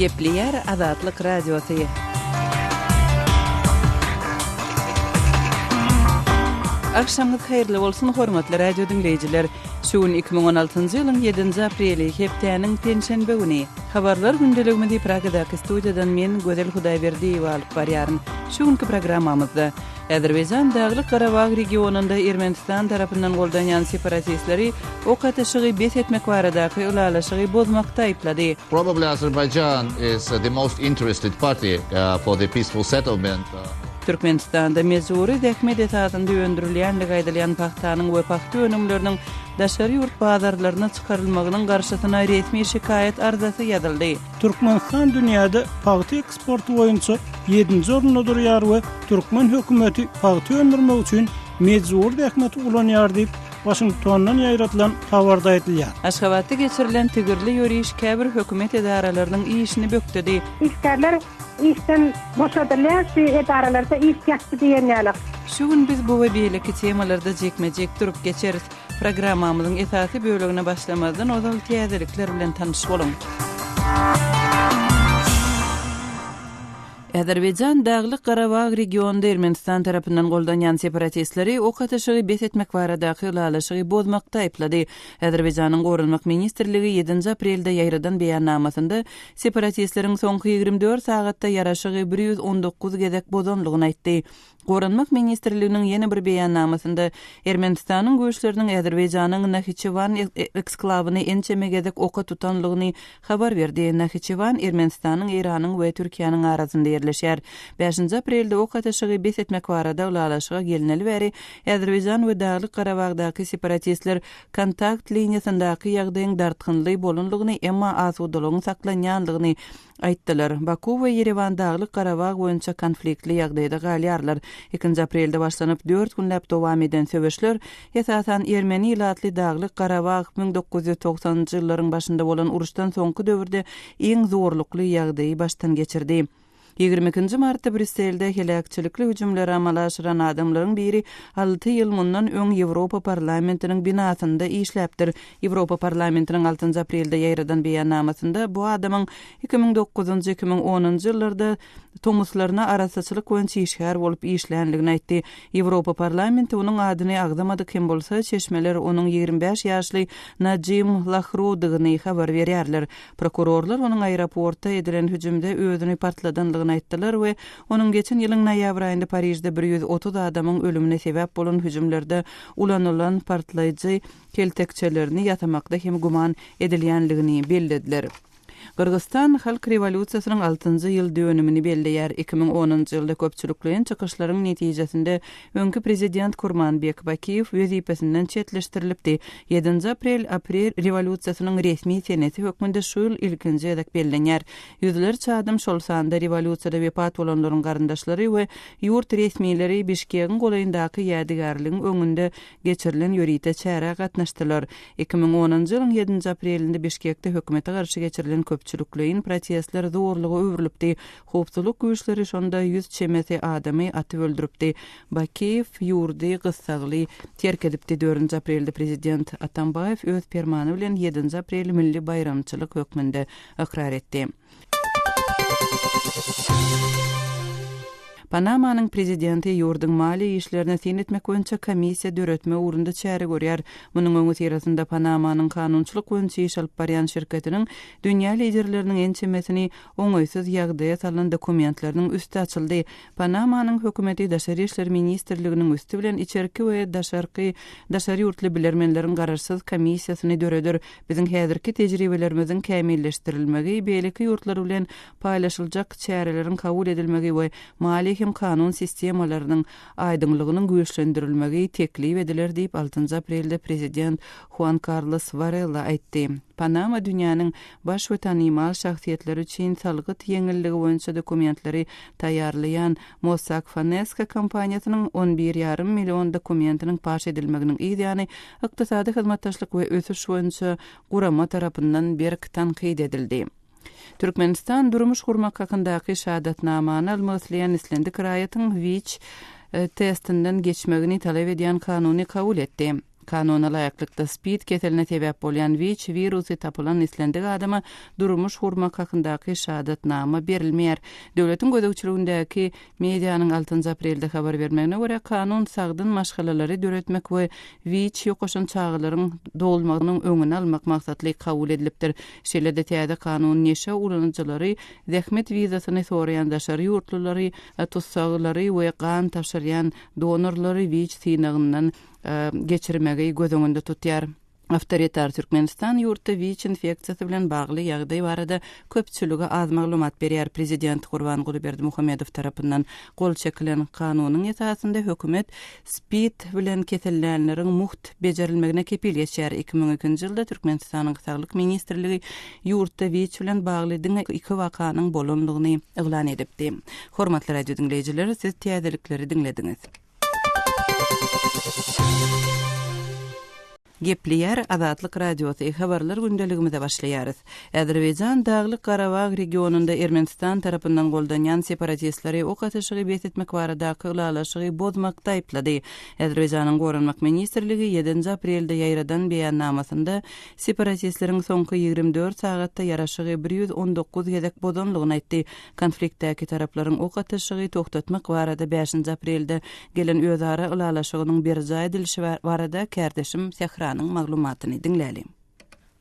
Gepleyer Azatlyk Radiosu. Akşamınız hayırlı bolsun hormatly radio dinleyijiler. Şuun 2016-njy ýylyň 7-nji apreli hepdeniň penşenbe güni. Habarlar gündeliginde Pragadaky studiýadan men Gözel Hudaýberdiýew alyp barýaryn. Şuňky programmamyzda Azerbaýjan Daglyk Garabag regionunda Ermenistan tarapyndan goldanýan separatistleri ok atyşygy bes etmek baradaky ulalaşygy bozmakda aýplady. Probably Azerbaijan is the most interested party for the peaceful settlement. Türkmenistanda mezuri däkme detatynda öndürilýänligi aýdylýan paxtanyň we paxta önümleriniň daşary ýurt bazarlaryna çykarylmagynyň garşysyna resmi şikayet arzasy ýazyldy. Türkmenistan dünýäde paxta eksporty boýunça 7-nji orunda durýar we Türkmen hökümeti paxta öndürmek üçin mezuri däkmeti ulanýar diýip Washingtondan ýaýratylan habarda aýdylýar. Aşgabatda geçirilen tigirli ýöriş käbir hökümet edaralarynyň işini bökdedi. İşgärler işten boşadylýar, edaralarda iş ýakdy diýenler. Şu gün biz bu we beýleki temalarda jekmejek durup geçeriz. Programmamyzyň esasy bölegine başlamazdan ozal täzelikler bilen tanyş bolun. Azerbaýjan Daglyk Garabag regionunda Ermenistan tarapyndan goldanýan separatistleri ok atyşygy bes etmek baradaky ulalaşygy bozmakda aýplady. Azerbaýjanyň Gorunmak ministrligi 7-nji aprelde ýaýradan beýannamasynda separatistleriň soňky 24 sagatda ýaraşygy 119 gezek bozonlugyny aýtdy. Gorunmak ministrliginiň ýene bir beýannamasynda Ermenistanyň göçleriniň Azerbaýjanyň Naxçıvan eksklawyny ençeme gezek oka tutanlygyny habar berdi. Naxçıvan Ermenistanyň, Iranyň we Türkiýanyň arasynda ýerleşýär. 5-nji aprelde ok atyşygy bes etmek barada ulalaşyga gelineli bäri Azerbaýjan we Daglyk Garabagdaky separatistler kontakt liniýasyndaky ýagdaýyň dartgynly bolunlygyny emma asudalygyň saklanýanlygyny aýtdylar. Baku we Yerevan Daglyk Garabag boýunça konfliktli ýagdaýda galýarlar. 2-nji aprelde başlanyp 4 günläp dowam eden söwüşler esasan Ermeni ilatly Daglyk Garabag 1990-njy ýyllaryň başynda bolan uruşdan soňky döwürde iň zorlukly ýagdaýy baştan geçirdi. 22 martda Brüsselde helakçylikli hüjümlere amalaşyran adamlaryň biri 6 ýyl mundan öň Ýewropa parlamentiniň binasynda işläpdir. Ýewropa parlamentiniň 6 aprelde ýaýradan beýannamasynda bu adamyň 2009-2010-njy ýyllarda tomuslaryna arasaçylyk boýunça işgär bolup işlänligini aýtdy. Ýewropa parlamenti onuň adyny agdamady kim bolsa çeşmeler onuň 25 ýaşly Najim Lahrudygyny habar berýärler. Prokurorlar onuň aeroportda edilen hüjümde özüni partladanlygyny aýtdylar we onuň geçen ýylyň noýabr aýynda Paryjde 130 adamyň ölümine sebäp bolan hüjümlerde ulanylan partlaýjy keltekçelerini ýatamakda hem guman edilýänligini bellediler. Kırgızstan Halk Revolüsiýasynyň 6-njy ýyl dönümini belleýär. 2010-njy ýylda köpçülikliň çykyşlaryň netijesinde öňkü prezident Kurmanbek Bakiýew wezipesinden çetleşdirilipdi. 7-nji aprel revolüsiýasynyň resmi seneti hökmünde şu ýyl ilkinji edek bellenýär. Ýüzlerçe adam şol sanda revolüsiýada wepat bolanlaryň garyndaşlary we ýurt resmileri Bişkegiň golaýyndaky ýadygarlygyň öňünde geçirilen ýörite çäre gatnaşdylar. 2010-njy ýylyň 7-nji aprelinde Bişkekde hökümete garşy geçirilen köpçülikliň protestler zorlugy öwrülipdi. Howpsuzlyk güýçleri şonda 100 çemeti adamy atyp öldüripdi. Bakiýew ýurdy gyssagly terk edipdi. 4-nji aprelde prezident Atambayew öz fermany bilen 7-nji aprel milli bayramçylyk hökmünde ikrar etdi. Panamanyň prezidenti ýurdyň maliýe işlerini senetmek boýunça komissiýa döretme urunda çäre görýär. Munyň öňü terasynda Panamanyň kanunçylyk boýunça iş alyp barýan şirketiniň dünýä liderleriniň ençemesini oňoýsuz ýagdaýa salan dokumentleriniň üstü açyldy. Panamanyň hökümeti Daşary işler ministrliginiň üstü bilen içerki we daşary ýurtly bilermenleriň gararsız komissiýasyny döredir. Biziň häzirki tejribelerimiziň kämilleşdirilmegi, beýleki ýurtlar bilen paýlaşyljak çäreleriň kabul edilmegi we maliýe hem kanun sistemalarynyň aýdynlygynyň güýçlendirilmegi teklip ediler diýip 6 aprelde prezident Juan Carlos Varela aýtdy. Panama dünýäniň baş we tanymal şahsiýetleri üçin salgyt ýeňilligi boýunça dokumentleri taýýarlayan Mossack Fonseca kompaniýasynyň 11,5 million dokumentiniň paş edilmeginiň ýa-ni ykdysady hyzmatdaşlyk we ösüş boýunça gurama tarapyndan berk tanqid edildi. Türkmenistan durmuş gurmak hakyndaky şahadatnamany almagyslayan Islendik raýatyň WIC testinden geçmegini talep edýän kanuny kabul etdi. kanuna laýaklykda spid keteline sebäp bolýan WIC virusy tapylan islendik adama durmuş hurmak hakyndaky şahadatnama berilmeýär. Döwletiň gözegçiligindäki medianyň 6 aprelde habar bermegine görä kanun sagdyn maşgalalary döretmek we WIC ýokaşan çağılaryň dolmagynyň öňüni almak maksatly kabul edilipdir. Şeýle-de täze kanun neşe ulanjylary zähmet wizasyny soraýan daşary ýurtlulary, tutsagylary we gan tapşyrýan donorlary WIC synagyndan geçirmegi göz öňünde tutýar. Awtoritar Türkmenistan ýurtda WIC infeksiýasy bilen bagly ýagdaý barada köpçüligi az maglumat berýär. Prezident Gurbanguly Berdimuhammedow tarapyndan gol çekilen kanunyň esasynda hökümet spid bilen kesellenleriň muht bejerilmegine kepil geçýär. 2002-nji ýylda Türkmenistanyň Saglyk ministrligi ýurtda WIC bilen bagly iki wakanyň bolanlygyny eglan edipdi. Hormatly radio dinleýijiler, siz täzelikleri dinlediňiz. Gepliýär Azatlyk radiosy habarlar gündeligimizde başlaýarys. Azerbaýjan Daglyk Garabag regionunda Ermenistan tarapyndan goldanýan separatistleri ok atyşygy betetmek baradaky ulalaşygy bozmakda aýplady. Azerbaýjanyň Gorunmak ministrligi 7 aprelde ýaýradan beýannamasynda separatistleriň soňky 24 sagatda ýaraşygy 119 gezek bozanlygyny aýtdy. Konfliktdäki taraplaryň ok atyşygy toktatmak barada 5 aprelde gelen özara ulalaşygynyň berja edilişi barada kärdeşim Sehra maglumatyny dinläli.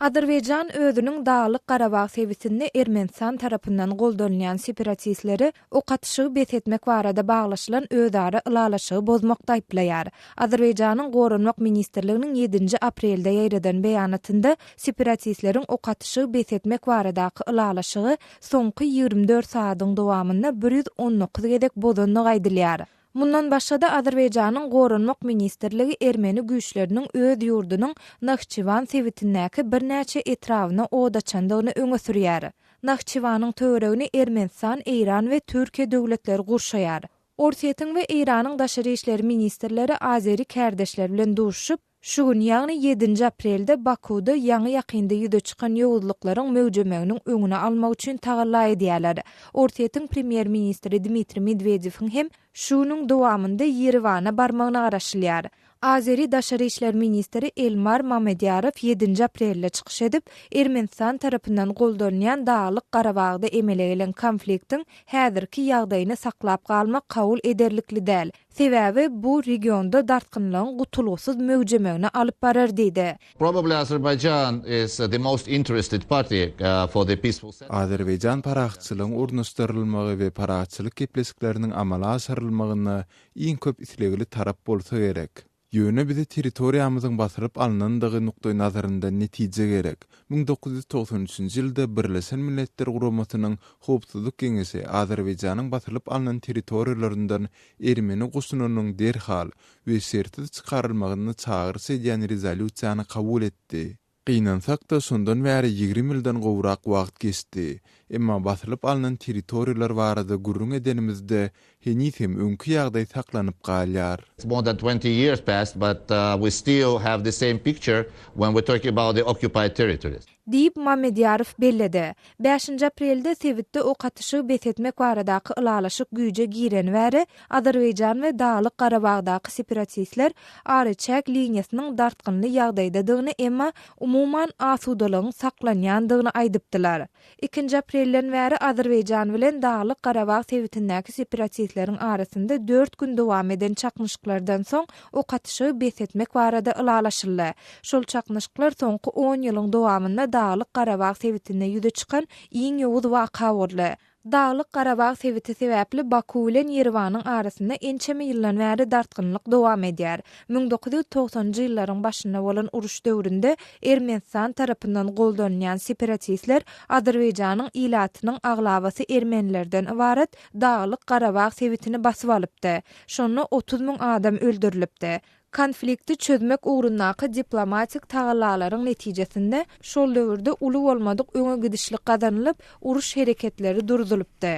Azerbaýjan özüniň Daglyk Garabag sebitinde Ermenistan tarapyndan goldanýan separatistleri ok atyşygy betetmek barada baglaşylan özara ulalaşygy bozmakda aýplaýar. Azerbaýjanyň Gorunmak ministrliginiň 7 aprelde ýaýradan beýanatynda separatistleriň ok atyşygy betetmek baradaky ulalaşygy soňky 24 saatyň dowamynda 119 gezek bozanlyk aýdylýar. Mundan başda Azerbaýjanyň Gorunmak ministrligi Ermeni güýçleriniň öz ýurdunyň Naxçıvan sebitindäki birnäçe etrawyna od açandygyny öňe sürýär. Naxçıwanyň töweregini Ermenistan, Eýran we Türkiýe döwletleri gurşaýar. Ortiýetiň we Eýranyň daşary işleri ministrleri azeri kärdeşler bilen duruşup, şu gün ýagny 7 aprelde Bakuda ýaňy ýakynda ýüze çykan ýowuzlyklaryň möwjemeginiň öňüne almak üçin tagalla edýärler. Ortiýetiň premier ministri Dmitri Medvedewiň hem şunyň dowamynda Ýerewana barmagyna garaşylýar. Azeri daşary işler ministri Elmar Mamedýarow 7 aprelde çykyş edip, Ermenistan tarapyndan goldanýan Daglyk Garabagda emele konfliktiň häzirki ýagdaýyny saklap galmak kabul ederlikli däl. Sebäbi bu regionda dartgynlygyň gutulgusyz möwjemegine alyp barar diýdi. Probably Azerbaijan is the most interested party for the peaceful settlement. Azerbaýjan paraxçylygyň urnuşdyrylmagy we paraxçylyk keplesikleriniň amala asyrylmagyna iň köp islegli tarap bolsa gerek. Ýöne bize territoriýamyzyň basyryp alynandygy nukdaý nazarynda netije gerek. 1993-nji ýylda Birleşen Milletler Guramasynyň Howpsuzlyk Geňesi Azerbaýjanyň basyryp alynan territoriýalaryndan Ermeni gusunynyň derhal we sertsiz çykarylmagyny çağırsa edýän rezolýusiýany kabul etdi. Gynansak da sondan bäri 20 ýyldan gowrak wagt geçdi. Emma basyryp alynan territoriýalar barada gurrun edenimizde henisem öňkü ýagdaý saklanyp galýar. It's more than 20 years passed, but we still have the same picture when we're talking about the occupied territories. Diýip Mamedýarow belledi. 5 aprelde sebitde ok atyşygy betetmek baradaky ulalaşyk güýje giren bäri Azerbaýjan we Daglyk Garabagdaky separatistler Arçak liniýasynyň dartgynly ýagdaýdadygyny emma umuman asudalygyň saklanýandygyny aýdypdylar. 2 aprelden bäri Azerbaýjan bilen Daglyk Garabag sebitindäki separatistleriň arasynda 4 gün dowam eden çaknyşyklardan soň ok atyşygy betetmek barada ulalaşyldy. Şol çaknyşyklar soňky 10 ýylyň dowamynda Daglyk Garabag sebitinde ýüze çykan iň ýowuz waka boldy. Daglyk Garabag sebiti sebäpli Baku bilen Ýerewanyň arasynda ençeme ýyldan bäri dartgynlyk dowam edýär. 1990-njy ýyllaryň başynda bolan uruş döwründe Ermenistan tarapyndan goldanýan separatistler Azerbaýjanyň ilatynyň aglabasy ermenilerden ibaret Daglyk Garabag sebitini basyp alypdy. Şonu 30 000 adam öldürilipdi. Konflikti çözmek uğrundaky diplomatik tagallalaryň netijesinde şol döwürde uly bolmadyk öňe gidişlik gazanylyp, uruş hereketleri durdulypdy.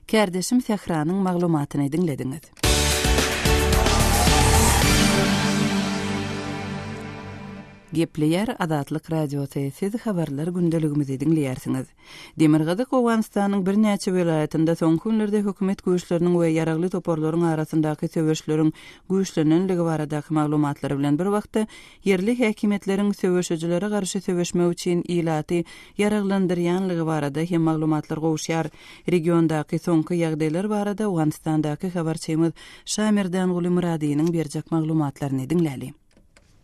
Kärdeşim Sehranyň maglumatyny dinlediňiz. Gepleyer Adatlyk radiosu siz habarlar gündeligimizi dinleýärsiňiz. Demirgazyk Owganystanyň bir näçe welaýatynda soňky günlerde hökümet güýçleriniň we ýaragly toporlaryň arasyndaky söwüşleriň güýçlenenligi baradaky maglumatlary bilen bir wagtda yerli häkimetleriň söwüşçilere garşy söwüşmek üçin ilaty yaraglandyrýanlygy barada hem maglumatlar gowşýar. Regiondaky soňky ýagdaýlar barada Owganystandaky habarçymyz Şamirdan Gulymuradynyň berjek maglumatlaryny dinläli.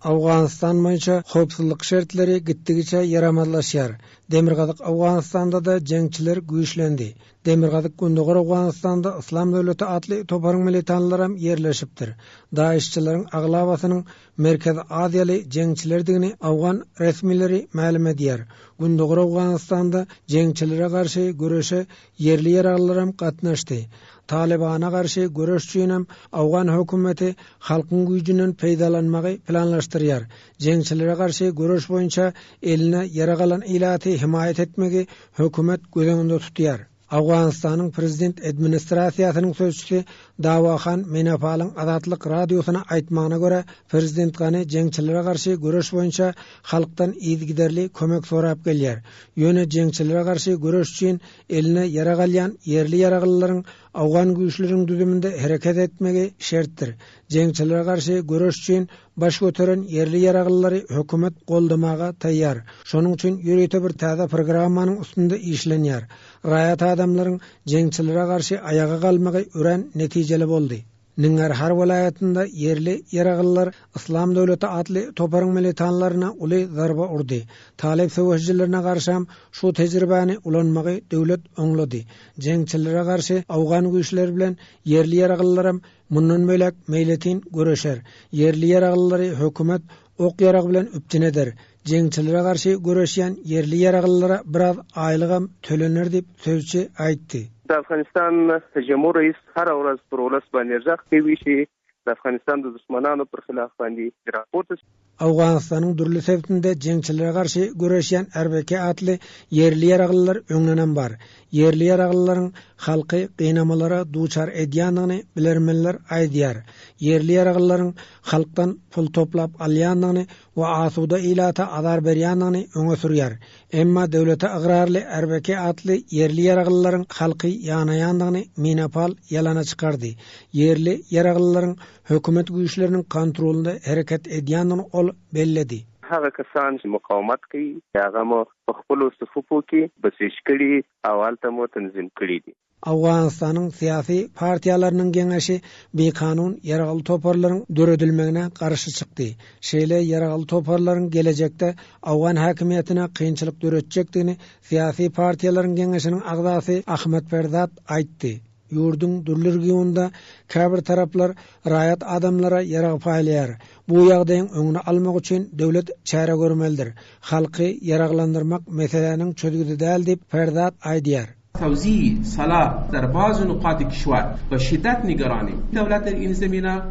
Awganistan boýunça howpsuzlyk şertleri gitdigiçe yaramazlaşýar. Demirgazyk Awganystanda da jeňçiler güýçlendi. Demirgazyk Gündogor Awganystanda Islam döwleti atly toparyň militantlary ýerleşipdir. Daişçilerin aglabasynyň Merkezi Aziýaly jeňçilerdigini Awgan resmileri ma'lum edýär. Gündogor Awganystanda jeňçilere garşy göreşe yerli ýaraglylar gatnaşdy. Talibana garşy göreş üçin hem Awgan hökümeti halkyň güýjünden peýdalanmagy planlaşdyrýar. Jeňçilere garşy göreş boýunça eline yaragalan ilaty himayet etmegi hökümet gözeňinde tutýar. Awganystanyň prezident administrasiýasynyň sözçüsi Dawahan Menapalyň Adatlyk radiosyna aýtmagyna görä, prezident gany jeňçilere garşy göreş boýunça halkdan ýygyderli kömek sorap gelýär. Ýöne jeňçilere garşy göreş üçin eline yaragalyan yerli yaraglylaryň Awgan güýçleriniň düzüminde hereket etmegi şertdir. Jeňçilere garşy göreş üçin baş götüren yerli yaraglylary hökümet goldamaga taýýar. Şonuň üçin ýöreýte bir täze programmanyň üstünde işlenýär. Raýat adamlaryň jeňçilere garşy ayaga galmagy ören netijeli boldy. Niňer har welaýatynda yerli yaraglylar Islam döwleti atly toparyň militanlaryna uly zarba urdy. Talib söwüşçilerine garşy şu tejribäni ulanmagy döwlet öňledi. Jeňçilere garşy Awgan güýçleri bilen yerli yaraglylar mundan bölek meýletin göreşer. Yerli yaraglylary hökümet ok yarag bilen üptineder. Jeňçilere garşy göreşýän yerli yaraglylara biraz aýlygam tölenir dip sözçi aýtdy. Afganistan Jamhur Reis har awraz prolas banyrjak tewişi Afganistan düşmananyň per hilaf bandi raport. Awganystanyň durly sebitinde jeňçilere garşy göreşýän RBK atly yerli yaraglylar öňlenen bar. Yerli yaraglylaryň halky gynamalara duçar edýändigini bilermenler aýdýar. Yerli yaraglylaryň halkdan pul toplap alýandygyny we asuda ilata azar berýändigini öňe sürýär. Emma döwlete agrarly RBK atly yerli yaraglylaryň halky ýanaýandygyny Menapal ýalana çykardy. Yerli yaraglylaryň hökümet güýçleriniň kontrolunda hereket edýändigini ol belledi. هغه کسان چې مقاومت کوي هغه مو په خپلو صفوفو کې بسیج کړي او هلته مو تنظیم کړي دي. Awganystanyň syýasy partiýalarynyň geňeşi bekanun yaragaly toparlaryň döredilmegine garşy çykdy. Şeýle yaragaly toparlaryň gelecekde Awgan häkimiýetine kynçylyk döretjekdigini syýasy partiýalaryň geňeşiniň agzasy Ahmet Ferzat aýtdy. Ýurdun durlurgyňda käbir taraplar raýat adamlara yarag paýlaýar. Bu ýagdaýyň öňüne almak üçin döwlet çäre görmelidir. Halky yaraglandyrmak meseleniň çözgüdi däl diýip Ferzat aýdýar. توزيع صلاة در بعض نقاط کشور و شدت نگرانیم. دولت در این زمینه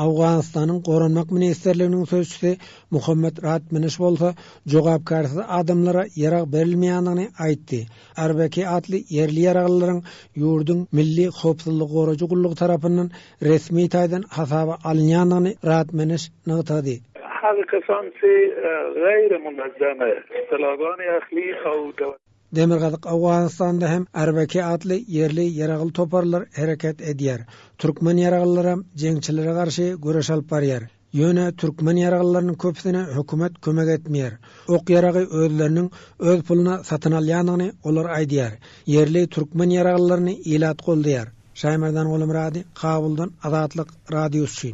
Awganystanyň Goranmak ministrliginiň sözçüsi Muhammed Ratmeniş bolsa jogapkarsyz adamlara yarag berilmeýändigini aýtdy. RBK atly yerli yaraglylaryň ýurdun milli howpsuzlyk goragy gullugy tarapyndan resmi taýdan hasaba alınýandygyny Ratmeniş nagtady. هذا كسان غير منظمة طلبان أخلي أو Demirgazyk Awganystanda hem RBK atly yerli yaragly toparlar hereket edýär. Türkmen yaraglylara jeňçilere garşy göreş alyp barýar. Ýöne türkmen yaraglylarynyň köpsine hökümet kömek etmeýär. Ok yaragy özleriniň öz puluna satyn alýandygyny olar aýdýar. Yerli türkmen yaraglylaryny ilat goldaýar. Şaýmardan Gulymurady, Kabuldan Adatlyk radiosu.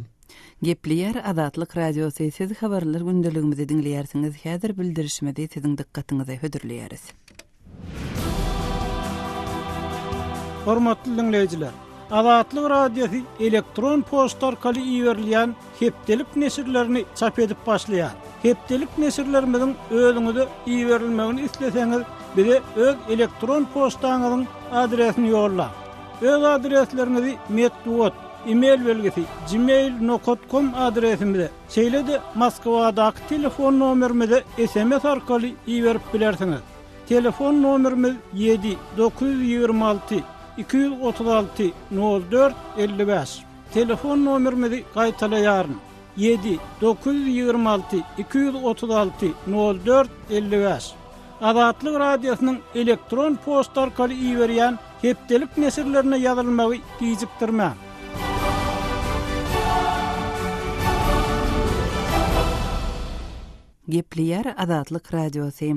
Gepleyer Adatlyk radiosu siz habarlar gündeligimizi dinleýärsiňiz. Häzir bildirişmedi siziň dikkatiňize hödürleýäris. Hormatly dinleyijiler, Adatlyk radiosu elektron posta orkaly iýerilýän hepdelik nesirlerini çap edip başlaýar. Hepdelik nesirlerimiziň özüňize iýerilmegini isleseňiz, bize öz elektron postaňyzyň adresini ýolla. Öz adreslerinizi metduat, e-mail belgisi gmail.com adresimize, şeýle-de Moskwadaky telefon nomerimize SMS orkaly iýerip bilersiňiz. Telefon nomerimiz 7-926 236 04 55. Telefon nomerimizi gaýtalaýaryn. 7-926 236 04 55. Azatlyk radiosynyň elektron posta arkaly iýerýän hepdelik nesirlerine ýazylmagy gijikdirmä. Gepliýär Azatlyk radiosy.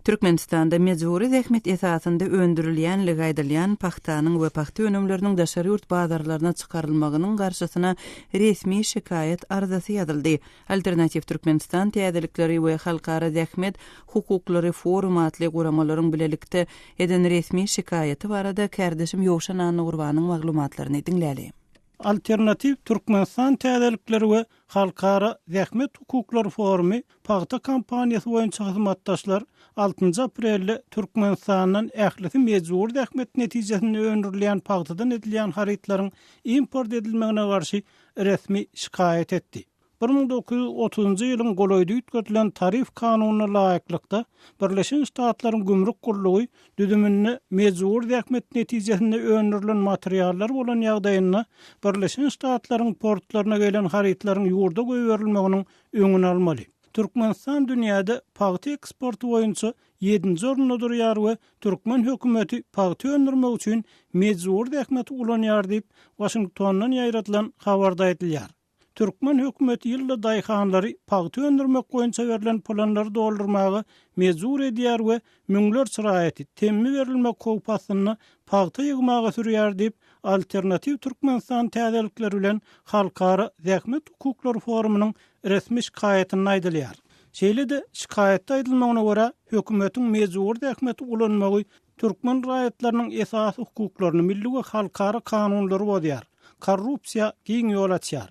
Türkmenistanda mejburi zähmet esasynda öndürilýän, gaýdylýan paxtanyň we paxta önümleriniň daşary ýurt bazarlaryna çykarylmagynyň garşysyna resmi şikayet arzasy ýazyldy. Alternativ Türkmenistan täzelikleri we halkara zähmet hukuklary forum atly guramalaryň bilelikde eden resmi şikayeti barada kärdeşim Ýowşan Anugurwanyň maglumatlaryny dinläli. Alternativ Türkmenistan täzelikleri we halkara zähmet hukuklary forumy paxta kampaniýasy boýunça hyzmatdaşlar 6 aprelde Türkmenistanyň ählisi mejbur zähmet netijesinde öndürilýän paxtadan edilýän harytlaryň import edilmegine garşy resmi şikayet etdi. 1930-njy ýylyň golaýdy ütketilen tarif kanunyna laýyklykda Birleşen Ştatlaryň gümrük gurulugy düzümini mejbur zähmet netijesinde öndürilen materiallar bolan ýagdaýyna Birleşen Ştatlaryň portlaryna gelen harytlaryň ýurda goýberilmeginiň öňüni almaly. Türkmenistan dünýäde paxta eksporty boýunça 7-nji orunda durýar we Türkmen hökümeti paxta öndürmek üçin mejbur zähmet ulanýar diýip Washingtondan ýaýratylan habarda edilýär. Türkmen hökümeti ýylda daýhanlary paxta öndürmek boýunça berilen planlary doldurmagy mejbur edýär we müňler çyraýaty temmi berilmek kopasyny paxta ýygmaga sürýär diýip Alternativ Türkmenistan täzelikleri bilen halkara zähmet hukuklary forumynyň resmi şikayetyny aýdylýar. Şeýle-de şikayetde aýdylmagyna görä hökümetiň mejbur zähmet ulanmagy türkmen raýatlarynyň esas hukuklaryny milli we halkara kanunlary bodýar. Korrupsiýa giň ýol açýar.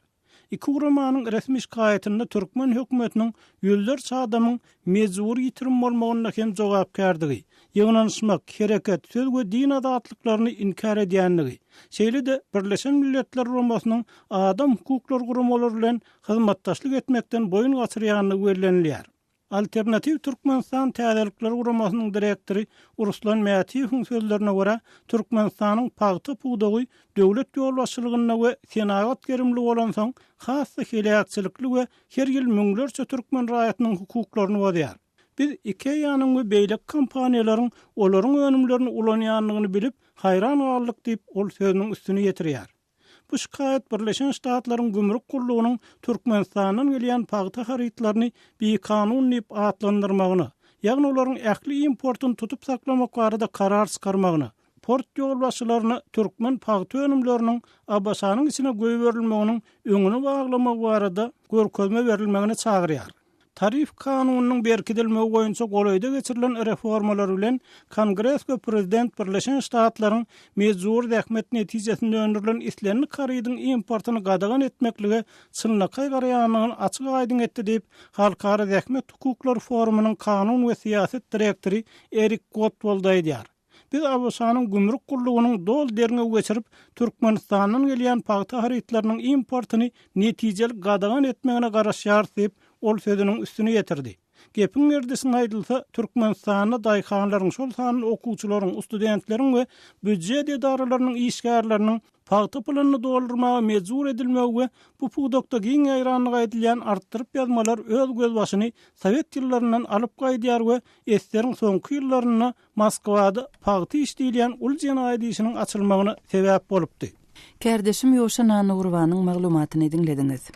Iki uramanyň resmi şikayetinde Türkmen hökümetiniň ýüllerçe adamyň mejbur ýitirim bolmagyna hem jogapkärligi, ýygnanyşmak, hereket, söz we din adatlyklaryny inkar edýänligi, şeýle-de Birleşen Milletler Uramasynyň adam hukuklary guramalary bilen hyzmatdaşlyk etmekden boyun gaçyrýanlygy bellenilýär. Alternativ Türkmenistan täzelikleri uramasının direktori Ruslan Mätiýewiň sözlerine görä, Türkmenistanyň paxta puwdagy döwlet ýolbaşçylygyna we senagat gerimli bolan soň hassa helakçylykly we her ýyl müňlerçe türkmen raýatynyň hukuklaryny bodýar. Biz iki ýanyň we beýlek kampaniýalaryň olaryň önümlerini ulanýanlygyny bilip hayran galdyk diýip ol sözüniň üstüne ýetirýär. Bu şikayet Birleşen Ştatlaryň gümrük gurulugynyň Türkmenistanyň gelýän paxta harytlaryny bir kanun diýip atlandyrmagyny, ýagny olaryň ähli importyny tutup saklamak barada karar çykarmagyny, port ýolbaşçylaryny türkmen paxta önümleriniň Abbasanyň içine goýberilmeginiň öňüni baglamak barada görkezme berilmegini çagyrýar. Tarif kanunynyň berkidilmegi boýunça golaýda geçirilen reformalar bilen Kongres we Prezident Birleşen Ştatlaryň mejbur zähmet netijesinde öndürilen islerini karydyň importyny gadagan etmekligi çynlykay garaýanyny açyk aýdyn etdi diýip Halkara Zähmet Hukuklary Forumynyň kanun we siýaset direktori Erik Gottwald aýdýar. Biz Abbasanyň gümrük gurulugynyň dol derine geçirip Türkmenistanyň gelýän paxta harytlarynyň importyny netijelik gadagan etmegine garaşýar diýip ol sözüniň üstüne ýetirdi. Gepiň erdisine aýdylsa, Türkmenistanyň daýhanlaryň şol sanyny okuwçylaryň, studentleriň we büdjet edaralarynyň işgärleriniň paxta planyny doldurmaga mejbur edilmegi we bu puwdakda giň aýranlyk aýdylýan artdyryp ýazmalar öz göz başyny Sowet ýyllaryndan alyp gaýdýar we esteriň soňky ýyllaryna Moskwada paxta işleýän ul jenaýat işiniň açylmagyna sebäp bolupdy. Kärdeşim Ýowşan Anugurwanyň maglumatyny dinlediňiz.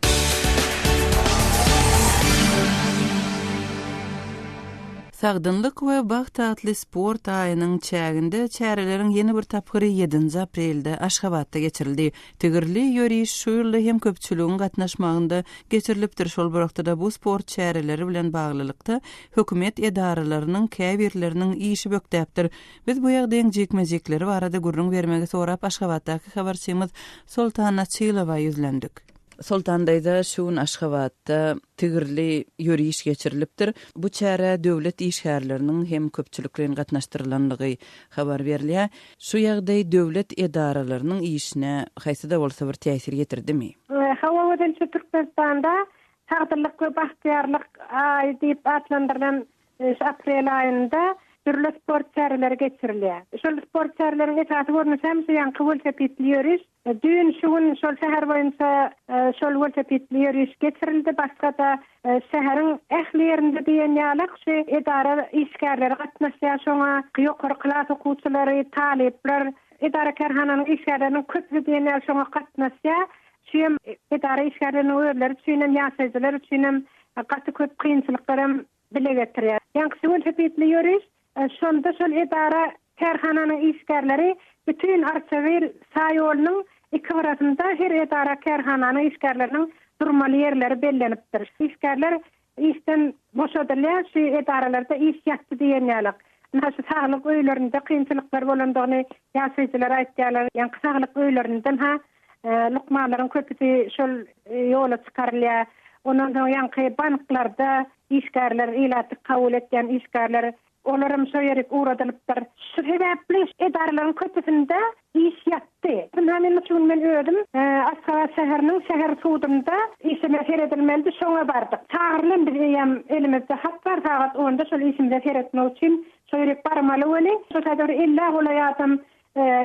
Sagdynlyk we baxt atly sport aýynyň çäginde çäreleriň ýeni bir tapgyry 7 aprelde Aşgabatda geçirildi. Tigirli ýöriş şu ýylda hem köpçüligiň gatnaşmagynda geçirilipdir. Şol wagtda bu sport çäreleri bilen baglylykda hökümet edaralarynyň käbirleriniň işi bökdäpdir. Biz bu ýagdaýyň jekmejekleri barada gurrun bermegi sorap Aşgabatdaky habarçymyz Sultan Açylowa ýüzlendik. Sultandayda şuun Aşgabatda tigirli ýöriş geçirilipdir. Bu çäre döwlet işgärleriniň hem köpçüliklerin gatnaşdyrylanlygy habar berilýär. Şu ýagdaý döwlet edaralarynyň işine haýsy-da bolsa bir täsir getirdimi? Hawadan Türkmenistanda sagdyrlyk we bahtiýarlyk aý diýip atlandyrylan aprel aýynda türlü sport çäreleri geçirilýär. Şol sport çäreleriň esasy görnüş hemsi ýanky velosipedli ýöriş. Dün şuň şol şäher boýunça şol velosipedli ýöriş geçirildi. Başga da şäheriň ähli ýerinde diýen ýalyk şu edara işgärleri gatnaşýar, şoňa ýokary klas okuwçylary, talepler, edara kerhananyň işgärleriniň köpüsi diýen ýaly şoňa gatnaşýar. Şeýle edara işgärleriniň öýleri üçin ýaşaýjylar üçin gaty köp kynçylyklarym bile getirýär. Ýanky velosipedli ýöriş şonda şol edara kerhananyň işgärleri bütün Arçavir saýolunyň iki barasynda her edara kerhananyň işgärleriniň durmaly ýerleri bellenipdir. İşgärler işden boşadylýar, şu edaralarda iş ýatdy diýen ýalyk. Näçe saglyk öýlerinde kynçylyklar bolandygyny ýaşaýjylar aýtýarlar. Ýanky saglyk öýlerinden lukmalaryň köpüsi şol ýola çykarylýar. Ondan soň ýanky banklarda işgärler ilaty kabul etýän işgärler olarym şoýerik uradylypdyr. Şu sebäpli edaralaryň köpüsinde iş ýatdy. Bundan üçin men öýdüm. Askara şäheriniň şäher suwdunda işime feredilmeli, şoňa bardyk. Çağırlym biz ýam elimizde hak bar, sagat 10-da şol işimde feretmek üçin şoýerik barmaly boli. Şu kadar illa golaýatym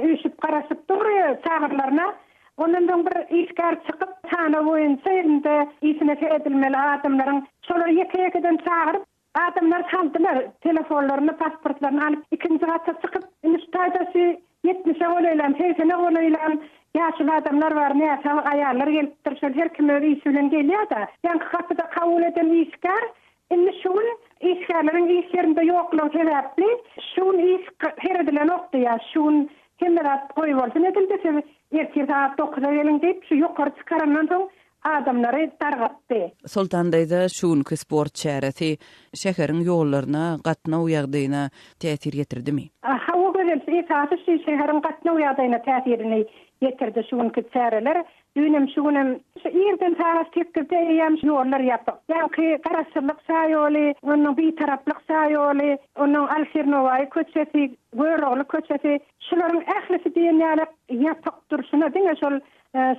üýşüp garaşyp durýar çağırlaryna. Ondan soň bir işgär çykyp tana boýunça indi işine feredilmeli adamlaryň şolary ýeke-ýekeden çağıryp adamlar saldylar, telefonlaryny, pasportlaryny alyp ikinji gatda çykyp instaýdasy 70 olaýlan, 80 olaýlan ýaşy adamlar bar, näçe aýallar gelipdir, şol her kim öz işi bilen gelýär da. Ýanky gatda kabul eden işgär, indi şol işgärleriň iş ýerinde ýoklugy sebäpli şol iş heredilen okdýar, şol kemerat goýup bolsun edildi, erkek saat 9-da gelin diýip şu ýokary çykarandan soň adamlary targatdy. Sultandaýda şuňky sport çäresi şäheriň ýollaryna, gatnaw ýagdaýyna täsir ýetirdimi? O gözel esasy şu şäheriň gatnaw ýagdaýyna täsirini ýetirdi şuňky çäreler. Dünem şuňam ýerden sagat tekirde ýam ýollar ýapyp. Ýa-ki garaşlyk saýoly, onuň bir taraplyk saýoly, onuň Alşirnowaý köçesi, Göýrogly köçesi, şolaryň ählisi diýen ýaly ýapyp durşuna diňe şol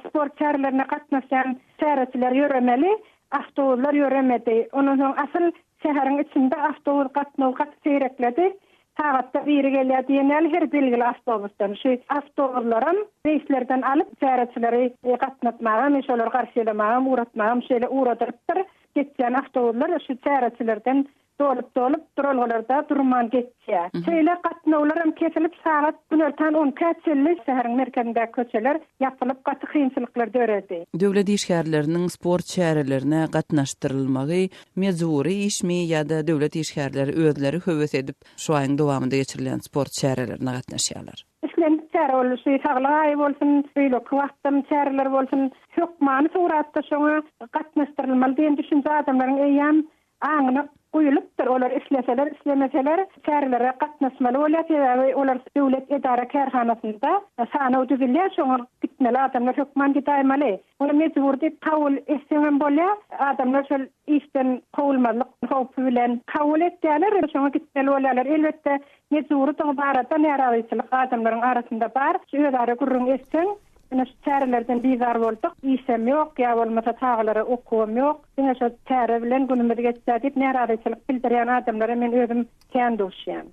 sport çärelerine gatnaşan çäreçiler ýöremeli, awtobuslar ýöremedi. Onuň soň asyl şäheriň içinde awtobus gatnaw seýrekledi. Sagatda biri gelýär diýenler her belgili awtobusdan. Şu awtobuslarym reislerden alyp çäreçileri gatnatmagy, şolar garşylamagy, uratmagy, şeýle uradypdyr. Geçýän awtobuslar şu çäreçilerden dolup duralgarda durman geçýär. Şeýle gatnawlar hem kesilip sagat günörtän 10 käçeli şäheriň merkezinde köçeler ýapylyp gaty kynçylyklar döredi. Döwlet işgärleriniň sport çärelerine gatnaşdyrylmagy mejburi işmi ýa-da döwlet işgärleri özleri höwes edip şu aýyň dowamında geçirilen sport çärelerine gatnaşýarlar. İşlendi çäre bolýar, saglaý bolsun, beýle kwastam çäreler bolsun, hökmany suratda şoňa gatnaşdyrylmaly diýen düşünje adamlaryň eýam aňyna goýulypdyr. Olar işleseler, islemeseler çärelere gatnaşmaly bolýar. Olar döwlet edara kerhanasynda sanaw düzülýär, şoňa gitmeli adamlar hökman gitmeli. Olar mejbur diýip kabul etseňem bolýar. Adamlar şol işden kowulmalyk howpy bilen kabul etdiler, şoňa gitmeli bolýarlar. Elbetde mejbur barada näraýçylyk adamlaryň arasynda bar. Şu edara gurrun etseň çärelerden bizar boldyk. İşem ýok, ýa bolmasa taglara okuwam ýok. Diňe şu çäre bilen günümiz geçýär diýip näraýçylyk bildirýän adamlara men özüm kän duşýan.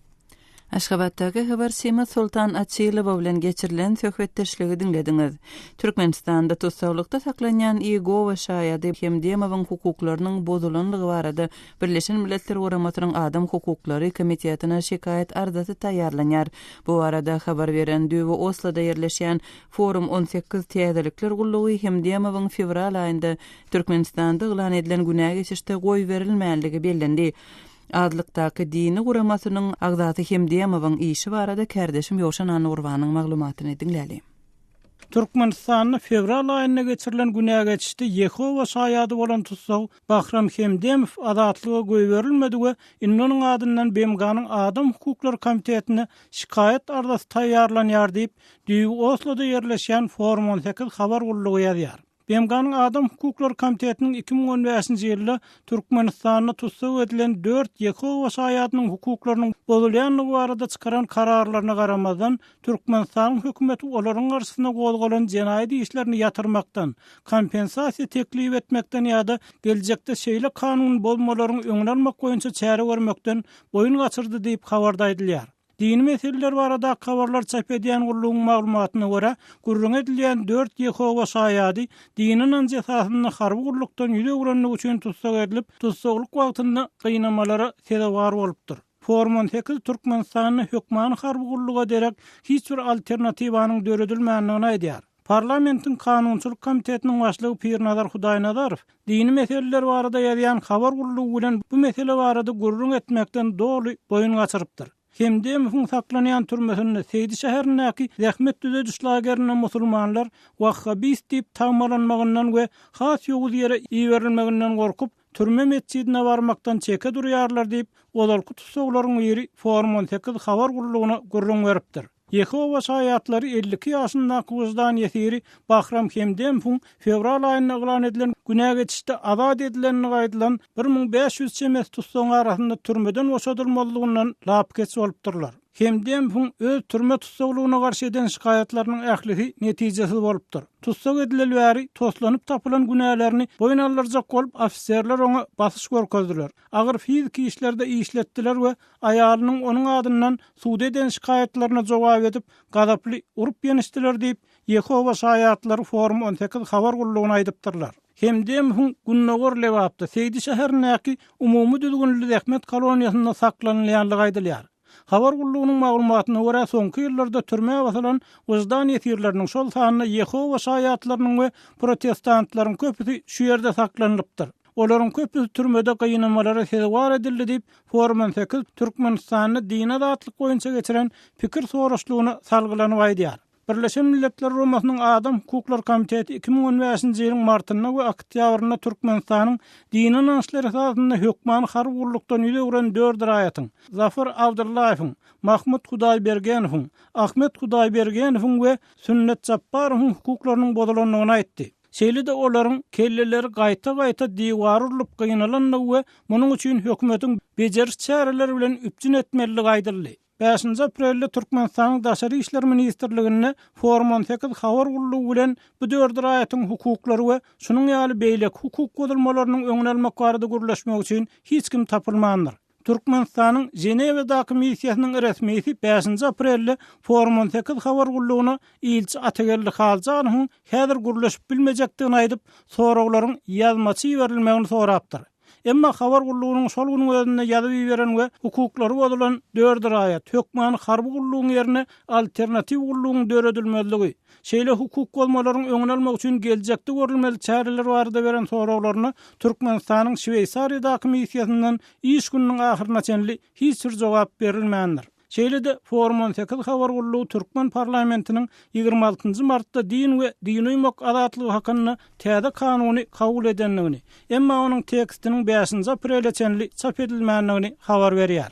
Aşgabatdagy habar Sema Sultan Açylowa bilen geçirilen söhbetdeşligi dinlediňiz. Türkmenistanda tutsawlykda saklanýan Ego we Şaýady Hemdemowyň hukuklarynyň bozulanlygy barada Birleşen Milletler Guramatynyň Adam Hukuklary Komitetina şikaýet arzaty taýýarlanýar. Bu arada habar beren Düwe Osloda ýerleşýän Forum 18 täzelikler gullugy Hemdemowyň fevral aýynda Türkmenistanda elan edilen günä geçişde goý berilmänligi bellendi. Adlykdaky dini guramasynyň agzaty Hemdemowyň işi barada kärdeşim Ýowşan Anurwanyň maglumatyny dinläli. Türkmenistanyň fevral aýyna geçirilen günä geçişde Yehova şaýady bolan tutsaw Bahram Hemdemow azatlyga goý berilmedigi innonuň adyndan BMG'nyň Adam Hukuklary Komitetine şikaýet arzaty taýýarlanýar diýip Düwe Osloda ýerleşýän Forum 18 habar gullugy ýazýar. BMG'nın Adam Hukukları Komitetinin 2015-nji ýylda Türkmenistanyna tutsak edilen 4 Yehova şaýatynyň hukuklarynyň bozulýanlygy barada çykaran kararlaryna garamadan Türkmenistan hökümeti olaryň garşysyna gozgolan jenaýat işlerini ýatyrmakdan, kompensasiýa teklip etmekden ýa-da geljekde şeýle kanun bolmalaryň öňüne almak boýunça çäre görmekden boyun gaçyrdy diýip habarda edilýär. Dini meseleler barada habarlar çap edýän guruluň maglumatyna görä, gurrun edilýän 4 Yehova şaýady dinin anjasasyny harby gurulukdan ýüze uranlyk üçin tutsak edilip, tutsaklyk wagtynda gynamalara sebäp bolupdyr. Forum 8 Türkmenistanyň hökmany harby guruluga derek hiç bir alternatiwanyň döredilmänligini aýdýar. Parlamentin Kanunçylyk Komitetiniň başlygy Pirnazar Hudaýnazarow dini meseleler barada ýazýan habar gurulugy bilen bu mesele barada gurrun etmekden doly boyun gaçyrypdyr. Hemde mühüm saklanýan türmesinde Seydi şäherindäki Zähmet düze düşlagerine musulmanlar Wahhabis diýip tagmalanmagyndan we has ýoğuz ýere iýerilmeginden gorkup türme mescidine barmakdan çeke durýarlar diýip olarky tutsaglaryň biri Forum 8 habar gurulugyna gurrun beripdir. Yehova şaýatlary 52 ýaşyndaky wyzdan ýetiri Bahram Hemdempuň fevral aýyna elan edilen günä geçişde azad edilenini gaýdylan 1500 çemes tutsagyň arasynda türmeden boşadylmalygyndan lap geçip bolupdyrlar. Hemdempuň öz türme tutsaglygyna garşy eden şikaýatlarynyň ählisi netijesi bolupdyr. Tutsak edilenleri toslanyp tapylan günälerini boyun alyrjak bolup ofisserler ona basyş görkezdiler. Agyr fiziki işlerde işletdiler we aýalynyň onuň adyndan suda eden şikaýatlaryna jogap edip gadaply urup ýenişdiler diýip Yehova şaýatlary Forum 18 habar gurulugyna aýdypdyrlar. Hemdempuň günnägör lewapda Seydi şäherindäki umumy düzgünlük Zähmet koloniýasyna saklanýanlygy aýdylýar. Habar gurulugynyň maglumatyna görä soňky ýyllarda türme basylan wyzdan ýetirleriniň şol sanyna Yehova şaýatlarynyň we protestantlaryň köpüsi şu ýerde saklanypdyr. Olaryň köpüsi türmede gynamalara sebäp edildi diýip Forum 8 Türkmenistanyny din adatlyk boýunça geçiren pikir soraşlygyna salgylanyp aýdýar. Birleşen Milletler Romasynyň Adam Hukukları Komiteti 2015-nji ýylyň martyna we oktýabryna Türkmenistanyň dini naşlary esasynda hökmany harby gurulukdan ýüze uran 4 raýatyň Zafar Abdullaýewiň, Mahmud Hudaýbergenewiň, Ahmet Hudaýbergenewiň we Sünnet Japparowyň hukuklarynyň bozulanlygyny aýtdy. Şeýle-de olaryň kelleleri gaýta-gaýta diwar urulyp gynalanlygy we munyň üçin hökümetiň bejeriş çäreleri bilen üpjün etmeligi aýdyldy. 5 aprelde Türkmenistanyň Daşary işler ministrligine Forum 18 habar gurulugy bilen bu 4 raýatyň hukuklary we şunyň ýaly beýlek hukuk bozulmalarynyň öňüne almak barada gürleşmek üçin hiç kim tapylmandyr. Türkmenistanyň Jenewadaky missiýasynyň resmisi 5 aprelde Forum 18 habar gurulugyna ilçi Atagelli Halzanyň häzir gürleşip bilmejekdigini aýdyp, soraglaryň ýazmaçy berilmegini sorapdyr. Emma habar gurulugynyň şol güniň özünde ýazyp beren we hukuklary bozulan 4 raýat hökmany harby gurulugyň ýerine alternatiw gurulugyň döredilmezligi, şeýle hukuk bolmalaryň öňüne almak üçin geljekde görülmeli çäreler barada beren soraglaryna Türkmenistanyň Şweýsariýadaky missiýasyndan iş gününiň ahyryna çenli hiç bir jogap berilmändir. Şeýle-de Forum 18 habar gurulugy Türkmen parlamentiniň 26 martda din we dini uýmak adatlygy hakyna täze kanuny kabul edenligini, emma onuň tekstiniň 5 aprelde çenli çap edilmänligini habar berýär.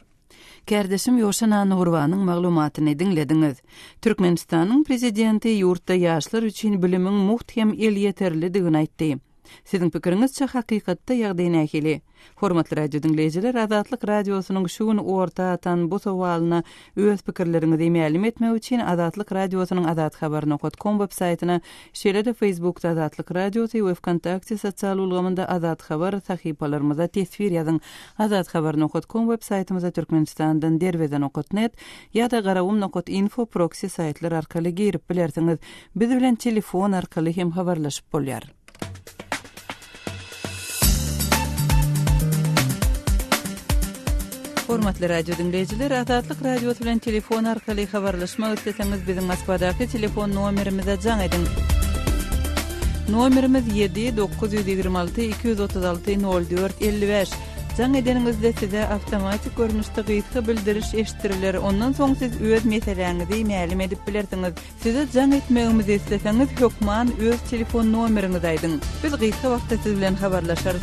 Kärdeşim Ýoşan Nurwanyň maglumatyny dinlediňiz. Türkmenistanyň prezidenti ýurtda ýaşlar üçin bilimiň muhtem el ýeterlidigini aýtdy. Sizin pikiriňizçe hakykatda ýagdaý nähili? Hormatly radio dinleýijiler, Azatlyk radiosynyň şu gün orta atan bu sowalyna öz pikirleriňizi ma'lum etmek üçin Azatlyk radiosynyň azathabar.com websaýtyna, şeýle-de Facebookda Azatlyk radiosy we Wkontakte sosial ulgamynda Azat habar sahypalarymyza tesvir ýazyň. Azathabar.com websaýtymyza Türkmenistandan derweden okutnet ýa-da garawum.info proxy saýtlar arkaly girip bilersiňiz. Biz bilen telefon arkaly hem habarlaşyp bolýar. Hormatly radio dinleyijiler, Azatlyk radiosu bilen telefon arkaly habarlaşmak isteseňiz biziň Moskvadaky telefon nomerimize jaň edin. Nomerimiz 7-926-236-04-55. Jaň edeniňizde size awtomatik görnüşde gyýtgy bildiriş eşitdiler. Ondan soň siz öz meseleňizi ma'lum edip bilersiňiz. Size jaň etmegimizi isteseňiz hökman öz telefon nomeriňizi aýdyň. Biz gyýtgy wagtda siz bilen habarlaşarys.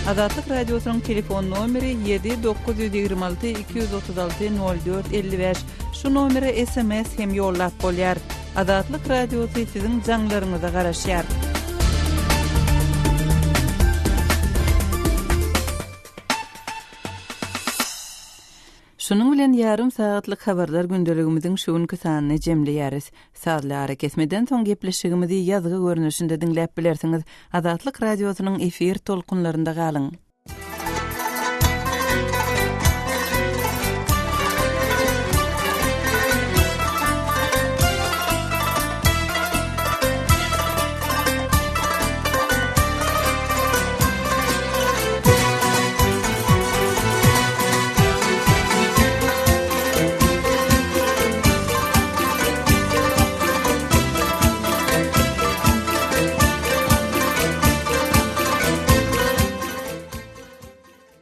Azatlyk radiosynyň telefon nomeri 7-926-236-04-55. Şu nomere SMS hem ýollap bolýar. Azatlyk radiosu sizin jaňlaryňyza garaşýar. Şunun bilen yarım saatlyk habarlar gündeligimiziň şuňky sanyny jemleýäris. Saatlara kesmeden soň gepleşigimizi ýazgy görnüşinde dinläp bilersiňiz. Azatlyk radiosynyň efir tolkunlarynda galyň.